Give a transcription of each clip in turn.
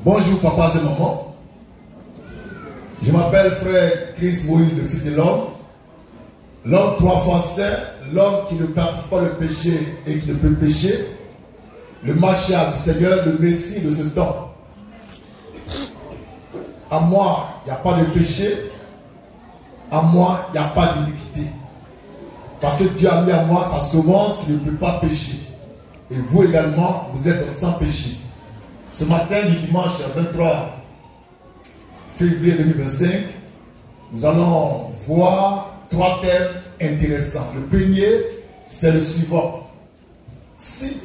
Bonjour papas et mamans. Je m'appelle frère Chris Moïse, le fils de l'homme. L'homme 3 fois saint, l'homme qui ne pratique pas le péché et qui ne peut pécher. Le Mashiach du Seigneur, le Messie de ce temps. À moi, il n'y a pas de péché. À moi, il n'y a pas d'iniquité. Parce que Dieu a mis à moi sa semence qui ne peut pas pécher. Et vous également, vous êtes sans péché. Ce matin du dimanche 23 février 2025, nous allons voir 3 thèmes intéressants. Le premier, c'est le suivant. Si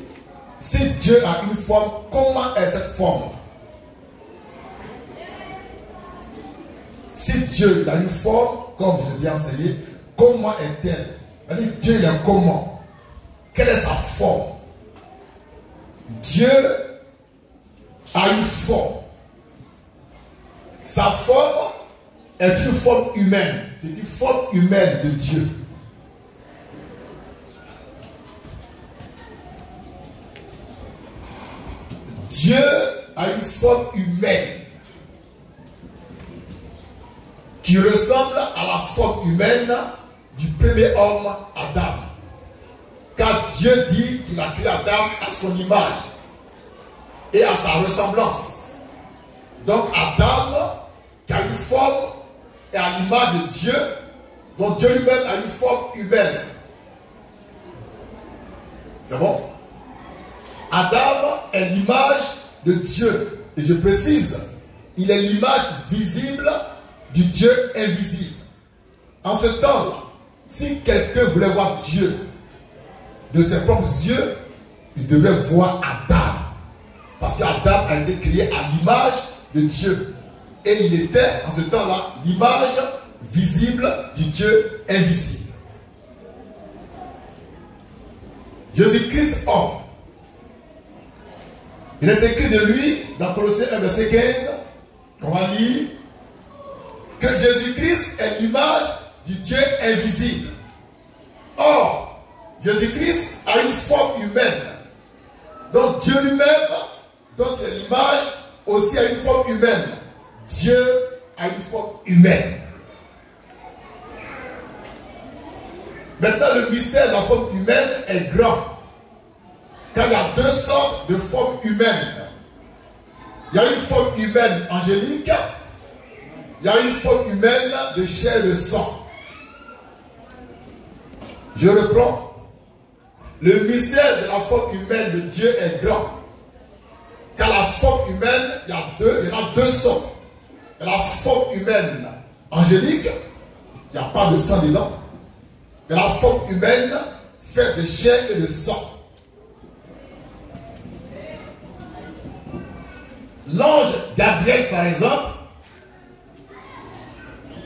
Dieu a une forme, comment est cette forme? Si Dieu a une forme, comme je l'ai dit enseigné, comment est-elle? Dieu il est comment? Quelle est sa forme? Dieu a une forme. Sa forme est une forme humaine. C'est une forme humaine de Dieu. Dieu a une forme humaine qui ressemble à la forme humaine du premier homme, Adam. Car Dieu dit qu'il a créé Adam à son image et à sa ressemblance. Donc Adam, qui a une forme, est à l'image de Dieu, donc Dieu lui-même a une forme humaine. C'est bon? Adam est l'image de Dieu. Et je précise, il est l'image visible du Dieu invisible. En ce temps-là, si quelqu'un voulait voir Dieu de ses propres yeux, il devait voir Adam. Parce qu'Adam a été créé à l'image de Dieu. Et il était, en ce temps-là, l'image visible du Dieu invisible. Jésus-Christ, homme. Il est écrit de lui, dans Colossiens 1, verset 15, on va lire, que Jésus-Christ est l'image du Dieu invisible. Or, Jésus-Christ a une forme humaine. Donc Dieu lui-même, dont il est l'image, aussi a une forme humaine. Dieu a une forme humaine. Maintenant, le mystère de la forme humaine est grand. Car il y a 2 sortes de formes humaines. Il y a une forme humaine angélique. Il y a une forme humaine de chair et de sang. Je reprends. Le mystère de la forme humaine de Dieu est grand. Car la forme humaine, il y en a 2 sortes. Il y a la forme humaine angélique, il n'y a pas de sang dedans. Il y a la forme humaine faite de chair et de sang. L'ange Gabriel, par exemple,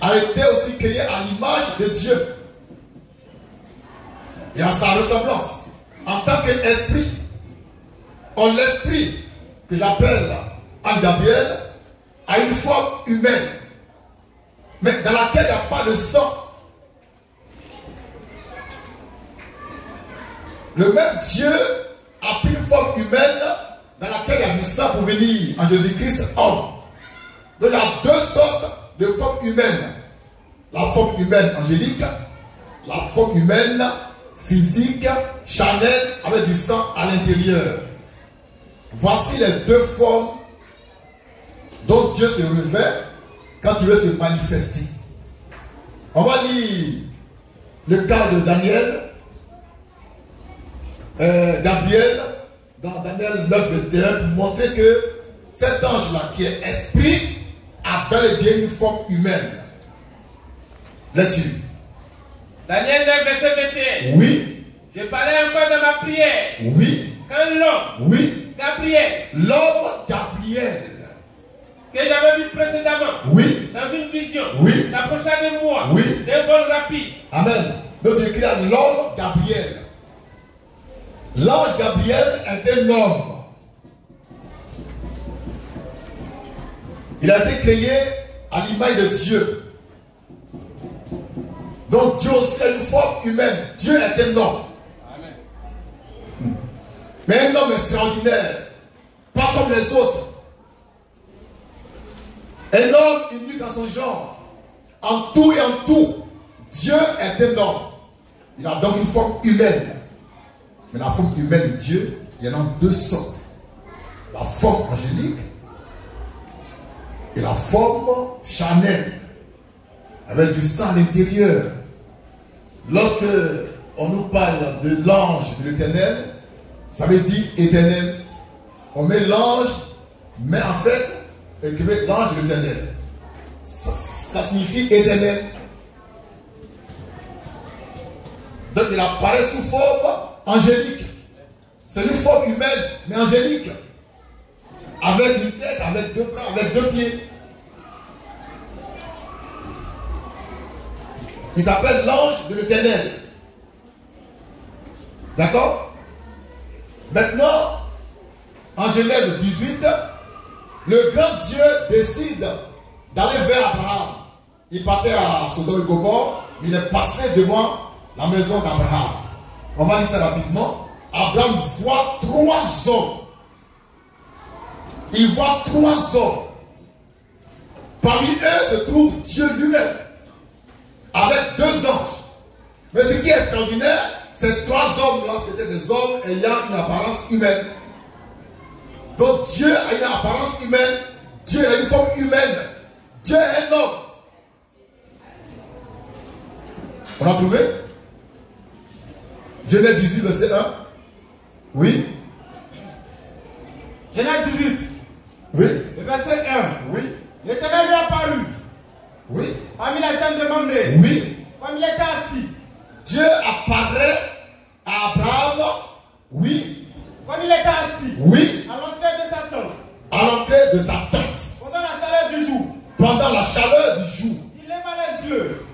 a été aussi créé à l'image de Dieu et à sa ressemblance. En tant qu'esprit, l'esprit que j'appelle Ange Gabriel a une forme humaine, mais dans laquelle il n'y a pas de sang. Le même Dieu a pris une forme humaine dans laquelle il y a du sang pour venir en Jésus-Christ homme. Donc il y a 2 sortes de formes humaines. La forme humaine angélique, la forme humaine physique, charnelle, avec du sang à l'intérieur. Voici les 2 formes dont Dieu se revêt quand il veut se manifester. On va lire le cas de Gabriel, dans Daniel 9, 21, pour montrer que cet ange-là, qui est esprit, a bel et bien une forme humaine. Là-dessus. Daniel 9, verset 21. Oui. Je parlais encore de ma prière. Oui. Quand l'homme, oui. Gabriel, l'homme Gabriel, que j'avais vu précédemment, oui. dans une vision, oui. s'approcha de moi, oui. d'un vol rapide. Amen. Donc tu écris à l'homme Gabriel. L'ange Gabriel est un homme. Il a été créé à l'image de Dieu. Donc Dieu aussi a une forme humaine. Dieu est un homme. Amen. Mais un homme extraordinaire. Pas comme les autres. Un homme unique en son genre. En tout et en tout, Dieu est un homme. Il a donc une forme humaine. Mais la forme humaine de Dieu, il y en a deux sortes. La forme angélique et la forme charnelle, avec du sang à l'intérieur. Lorsque on nous parle de l'ange de l'Éternel, ça veut dire éternel. On met l'ange, mais en fait, écrivez l'ange de l'Éternel. Ça signifie éternel. Donc il apparaît sous forme angélique. C'est une forme humaine, mais angélique. Avec une tête, avec deux bras, avec deux pieds. Il s'appelle l'ange de l'Éternel. D'accord? Maintenant, en Genèse 18, le grand Dieu décide d'aller vers Abraham. Il partait à Sodome et Gomorrhe, il est passé devant la maison d'Abraham. On va dire ça rapidement. Abraham voit 3 hommes. Il voit 3 hommes. Parmi eux se trouve Dieu lui-même, avec 2 anges. Mais ce qui est extraordinaire, ces 3 hommes-là, c'était des hommes ayant une apparence humaine. Donc Dieu a une apparence humaine, Dieu a une forme humaine, Dieu est un homme. On a trouvé? Genèse 18, verset 1. Oui. Genèse 18. Oui. Le verset 1. Oui. L'Éternel lui apparut. Oui. Parmi la chaîne de Mamré. Oui. Comme il était assis. Dieu apparaît à Abraham. Oui. Comme il était assis. Oui. À l'entrée de sa tente. À l'entrée de sa tente. Pendant la chaleur du jour. Pendant la chaleur du jour. Il leva les yeux.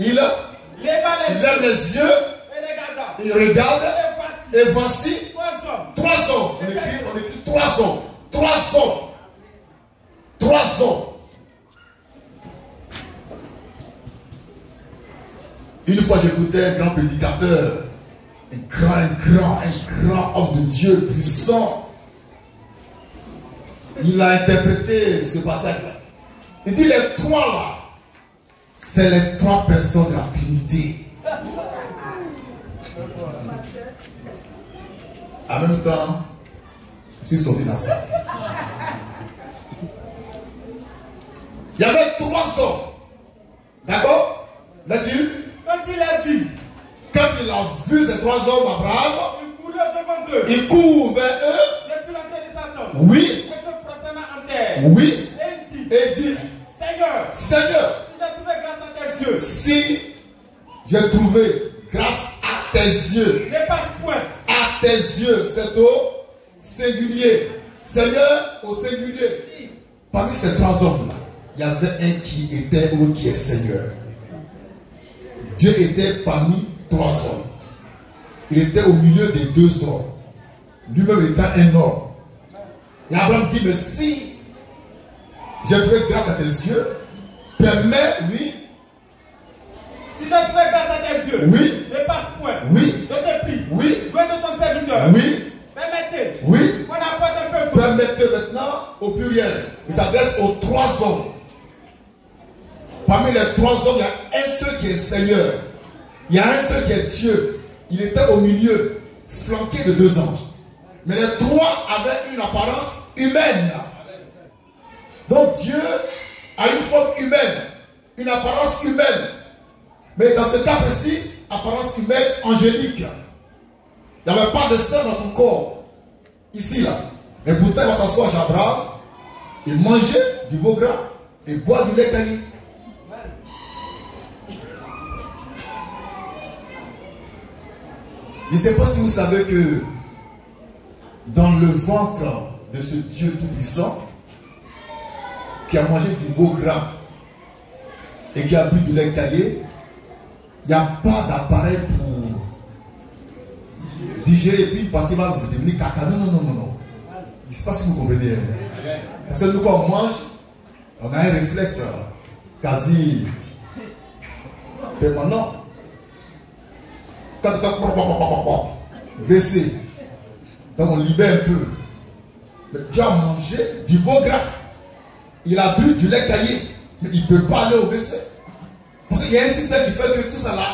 Il lève les yeux. Et regarda. Il regarde. Et voici 3 hommes. 3 hommes. On écrit 3 hommes. 3 hommes. 3 hommes. Une fois j'écoutais un grand prédicateur, un grand homme de Dieu puissant. Il a interprété ce passage-là. Il dit les 3 là, c'est les 3 personnes de la Trinité. En même temps, je suis sorti dans ça. Il y avait 3 hommes. D'accord? Là-dessus, Quand il a vu. quand il a vu ces 3 hommes, Abraham, Il courut devant eux. il court vers eux. Depuis l'entrée de sa tente. Oui. Et se prosterna en terre. Oui. Et il dit. Et dit, Seigneur. Seigneur, Si j'ai trouvé grâce à tes yeux. si j'ai trouvé grâce à tes yeux, Ne passe point. à tes yeux, c'est au singulier. Seigneur au singulier. Parmi ces 3 hommes-là, il y avait un qui était ou qui est Seigneur. Dieu était parmi 3 hommes. Il était au milieu des 2 hommes. Lui-même étant un homme. Et Abraham dit, mais si j'ai trouvé grâce à tes yeux, permets-lui. Si j'ai trouvé grâce à tes yeux. Oui. Ne passe point. Oui. Je te prie. Oui. Loin de ton serviteur. Oui. Permettez. Oui. Qu'on apporte un peu d'eau. Permettez maintenant au pluriel. Il s'adresse aux 3 hommes. Parmi les 3 hommes, il y a un seul qui est Seigneur. Il y a un seul qui est Dieu. Il était au milieu, flanqué de 2 anges. Mais les 3 avaient une apparence humaine. Donc Dieu a une forme humaine, une apparence humaine. Mais dans ce cas précis, apparence humaine angélique. Il n'y avait pas de sang dans son corps. Ici, là. Mais pourtant, il va s'asseoir chez Abraham et manger du veau gras et boire du lait caillé. Je ne sais pas si vous savez que dans le ventre de ce Dieu tout-puissant qui a mangé du veau gras et qui a bu du lait caillé, il n'y a pas d'appareil pour digérer et puis une partie va devenir caca. Non, non, non, non, non. Il ne sait pas si vous comprenez. Parce que nous, quand on mange, on a un réflexe quasi permanent. WC. Donc on libère un peu. Mais tu as mangé du veau gras. il a bu du lait caillé, mais il ne peut pas aller au WC. Parce qu'il y a un système qui fait que tout ça là,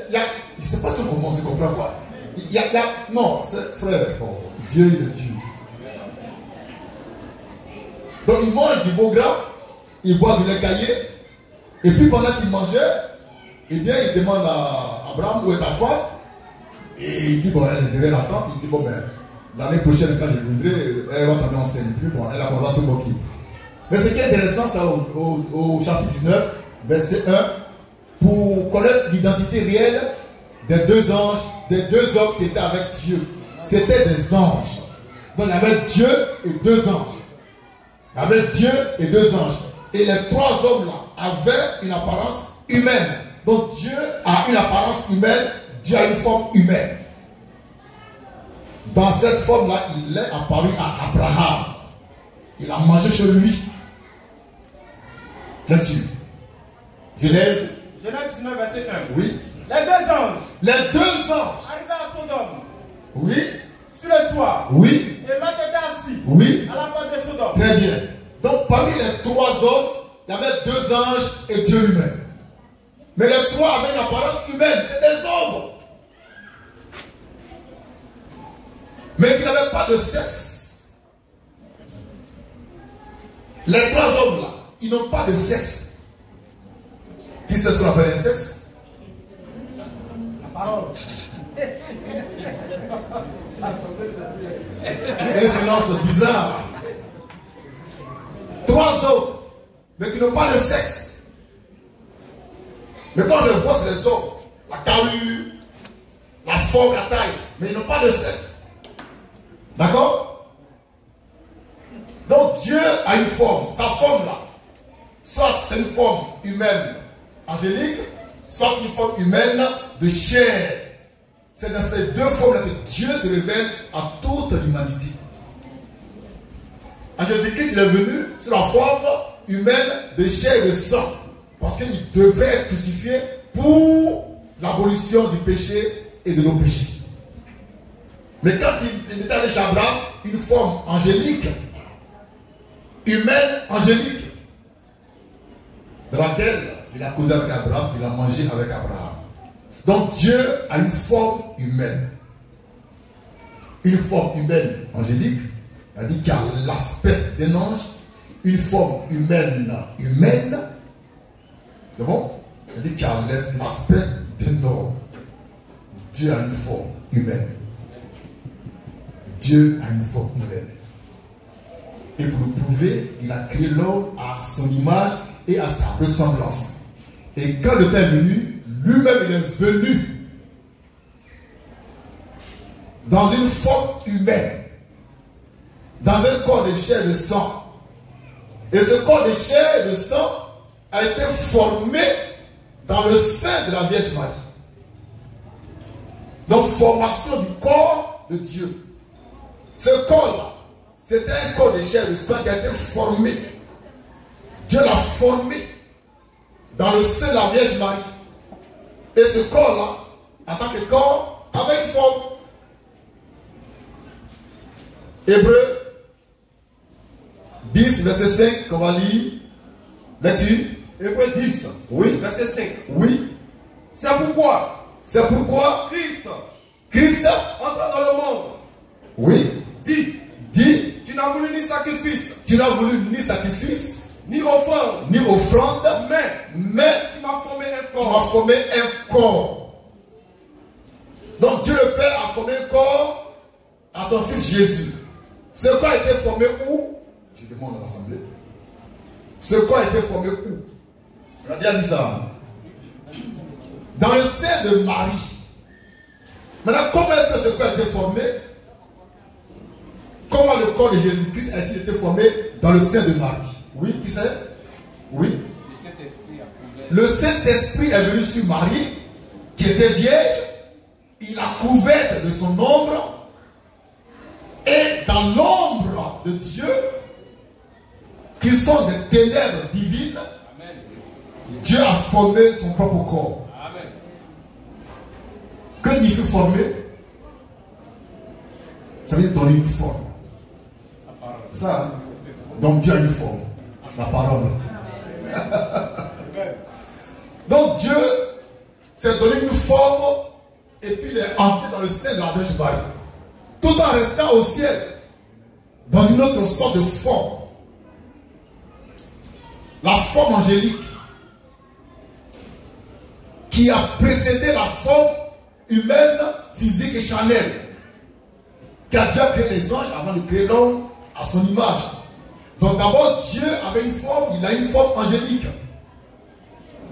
il y a, je ne sais pas si on commence à comprendre quoi. Non, frère, oh, Dieu il est Dieu. Donc il mange du veau gras, il boit du lait caillé, et puis pendant qu'il mangeait, eh bien il demande à Abraham où est ta femme, et il dit bon, elle est derrière la tente, il dit bon, ben l'année prochaine quand je viendrai, elle va tomber enceinte, puis bon, elle a commencé à se moquer. Mais ce qui est intéressant, ça au chapitre 19, verset 1, pour connaître l'identité réelle des deux anges, des deux hommes qui étaient avec Dieu. C'était des anges. Donc il y avait Dieu et deux anges. Il y avait Dieu et deux anges. Et les trois hommes-là avaient une apparence humaine. Donc Dieu a une apparence humaine, Dieu a une forme humaine. Dans cette forme-là, il est apparu à Abraham. Il a mangé chez lui. Là-dessus. Genèse 19, verset 1. Oui. Les deux anges. Les deux anges. Arrivés à Sodome. Oui. Sur le soir. Oui. Et Lot était assis. Oui. À la porte de Sodome. Très bien. Donc parmi les trois hommes, il y avait deux anges et Dieu lui-même. Mais les trois avaient une apparence humaine. C'est des hommes. Mais qui n'avaient pas de sexe. Les trois hommes là, ils n'ont pas de sexe. Qui c'est ce qu'on appelle un sexe? La parole. Un silence bizarre. Trois hommes, mais qui n'ont pas de sexe. Mais quand on les voit, c'est les hommes. La carrure, la forme, la taille. Mais ils n'ont pas de sexe. D'accord? Donc Dieu a une forme. Sa forme là, soit c'est une forme humaine angélique, soit une forme humaine de chair. C'est dans ces deux formes-là que Dieu se révèle à toute l'humanité. En Jésus-Christ, il est venu sur la forme humaine de chair et de sang. Parce qu'il devait être crucifié pour l'abolition du péché et de nos péchés. Mais quand il était allé chez Abraham, une forme angélique, humaine, angélique, dans laquelle il a causé avec Abraham, il a mangé avec Abraham. Donc Dieu a une forme humaine. Une forme humaine angélique, c'est-à-dire qu'il a l'aspect d'un ange, une forme humaine humaine. C'est bon? C'est-à-dire qu'il a l'aspect d'un homme. Dieu a une forme humaine. Dieu a une forme humaine. Et pour le prouver, il a créé l'homme à son image et à sa ressemblance. Et quand le temps est venu, lui-même il est venu dans une forme humaine, dans un corps de chair et de sang. Et ce corps de chair et de sang a été formé dans le sein de la Vierge Marie. Donc formation du corps de Dieu. Ce corps-là, c'était un corps de chair et de sang qui a été formé. Dieu l'a formé dans le sein de la Vierge Marie. Et ce corps-là, en tant que corps, avait une forme. Hébreux 10, verset 5, qu'on va lire. Lecture. Hébreux 10, Oui. verset 5. Oui. C'est pourquoi Christ, entrant dans le monde, oui, dit, tu n'as voulu ni sacrifice, tu n'as voulu ni sacrifice, ni offrande, mais tu m'as formé un tu m'as corps. formé un corps. Donc Dieu le Père a formé un corps à son fils Jésus. Ce corps a été formé où? Je demande à l'assemblée. Ce corps a été formé où? Regardez ça. Dans le sein de Marie. Maintenant, comment est-ce que ce corps a été formé? Comment le corps de Jésus-Christ a-t-il été formé dans le sein de Marie? Oui, qui c'est? Oui. Le Saint-Esprit est venu sur Marie, qui était vierge. Il a couvert de son ombre. Et dans l'ombre de Dieu, qui sont des ténèbres divines, Dieu a formé son propre corps. Que signifie former? Ça veut dire donner une forme. Ça. Donc Dieu a une forme. la parole. Donc Dieu s'est donné une forme et puis il est entré dans le sein de la Vierge Marie. Tout en restant au ciel, dans une autre sorte de forme. La forme angélique qui a précédé la forme humaine, physique et charnelle. Qui a déjà créé les anges avant de créer l'homme à son image. Donc d'abord Dieu avait une forme, il a une forme angélique.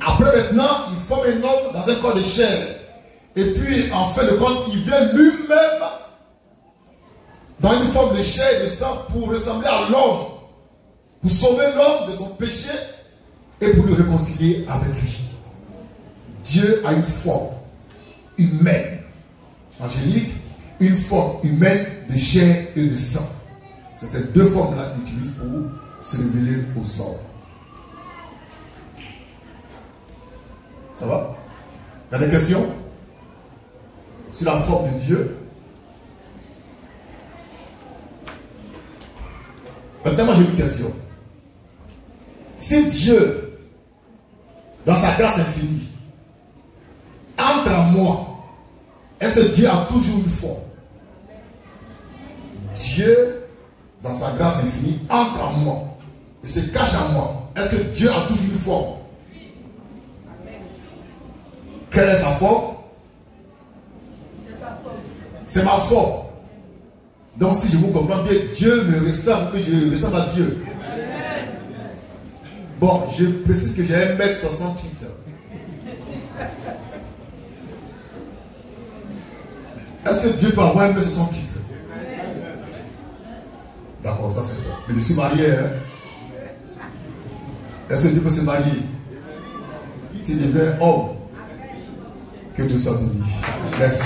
Après maintenant, il forme un homme dans un corps de chair. Et puis en fin de compte, il vient lui-même dans une forme de chair et de sang pour ressembler à l'homme. Pour sauver l'homme de son péché et pour le réconcilier avec lui. Dieu a une forme humaine, angélique, une forme humaine de chair et de sang. C'est ces deux formes-là qu'il utilise pour se révéler aux hommes. Ça va? Il y a des questions sur la forme de Dieu? Maintenant, moi j'ai une question. Si Dieu, dans sa grâce infinie, entre en moi, est-ce que Dieu a toujours une forme? Dieu, dans sa grâce infinie, entre en moi et se cache en moi. Est-ce que Dieu a toujours une forme? Quelle est sa forme? C'est ma forme. Donc si je vous comprends bien, Dieu me ressemble, que je ressemble à Dieu. Bon, je précise que j'ai 1m68. Est-ce que Dieu peut avoir 1m68? D'accord, ça c'est bon. Mais je suis marié. Hein? Est-ce que Dieu peut se marier? S'il devient homme, que Dieu soit béni. Merci.